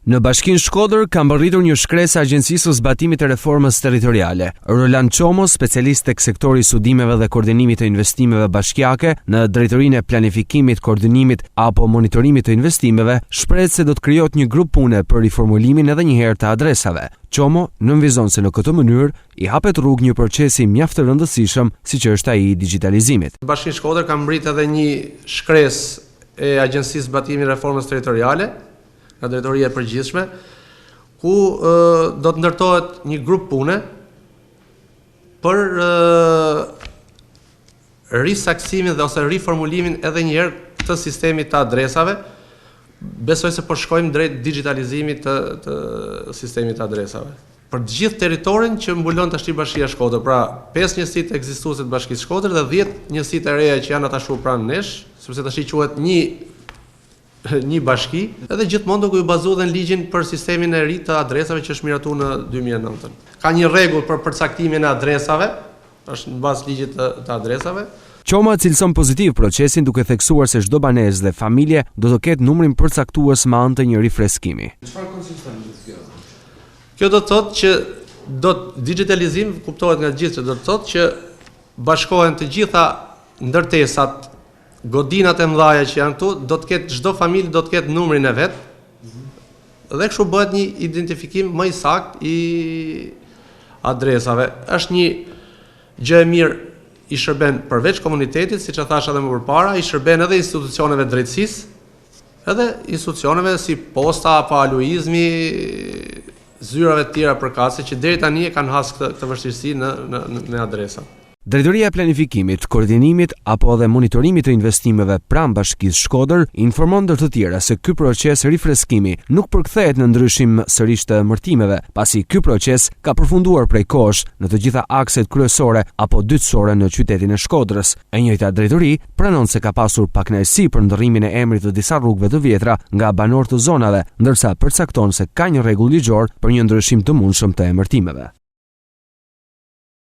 Në Bashkinë Shkodër ka mbërritur një shkresë e Agjencisë së Zbatimit të Reformës Territoriale. Roland Çomo, specialist tek sektori i studimeve dhe koordinimit të investimeve bashkiake në Drejtorinë e Planifikimit, Koordinimit apo Monitorimit të Investimeve, shpreh se do të krijohet një grup pune për riformulimin edhe një herë të adresave. Çomo nënvizon se në këtë mënyrë i hapet rrugë një procesi mjaft të rëndësishëm, siç është ai i digitalizimit. Bashkinë Shkodër ka mbërrit edhe një shkresë e Agjencisë së Zbatimit të Reformës Territoriale, nga drejtoria e përgjithshme, ku do të ndërtohet një grup pune për risaksimin dhe ose riformulimin edhe një herë të sistemit të adresave. Besoj se po shkojmë drejt digitalizimit të sistemit të adresave. Për të gjithë teritorin që mbulon tash Bashkia Shkodër, pra 5 njësitë ekzistuese të Bashkisë Shkodër dhe 10 njësitë e reja që janë atashuar pranë nesh, sepse tash quhet një bashki, edhe gjithmonë duke u bazuar në ligjin për sistemin e ri të adresave që është miratuar në 2009. Ka një rregull për përcaktimin e adresave, është në bazë ligjit të adresave. Çomo cilëson pozitiv procesin duke theksuar se çdo banesë dhe familje do të ketë numrin përcaktues me anë të një rifreskimi. Çfarë konsiston kjo? Kjo do të thotë që digitalizim kuptohet nga gjithë që do të thotë që bashkohen të gjitha ndërtesat, godinat e mëdha që janë këtu, do të ketë çdo familje do të ketë numrin e vet. Dhe kështu bëhet një identifikim më i saktë i adresave. Është një gjë e mirë, i shërben përveç komunitetit, siç e thash edhe më përpara, i shërben edhe institucioneve drejtësisë, edhe institucioneve si posta apo aluizmi, zyrave të tjera përkatëse që deri tani e kanë hasë këtë vështirësi në adresa. Drejtoria e Planifikimit, Koordinimit apo edhe Monitorimit të Investimeve pranë Bashkisë Shkodër informon ndër të tjera se ky proces rifreskimi nuk përkthehet në ndryshim sërish të emërtimeve, pasi ky proces ka përfunduar prej kohësh në të gjitha akset kryesore apo dytësore në qytetin e Shkodrës. E njëjta drejtori pranon se ka pasur pakënaqësi për ndërrimin e emrit të disa rrugëve të vjetra nga banorët të zonave, ndërsa përcakton se ka një rregull ligjor për një ndryshim të mundshëm të emërtimeve.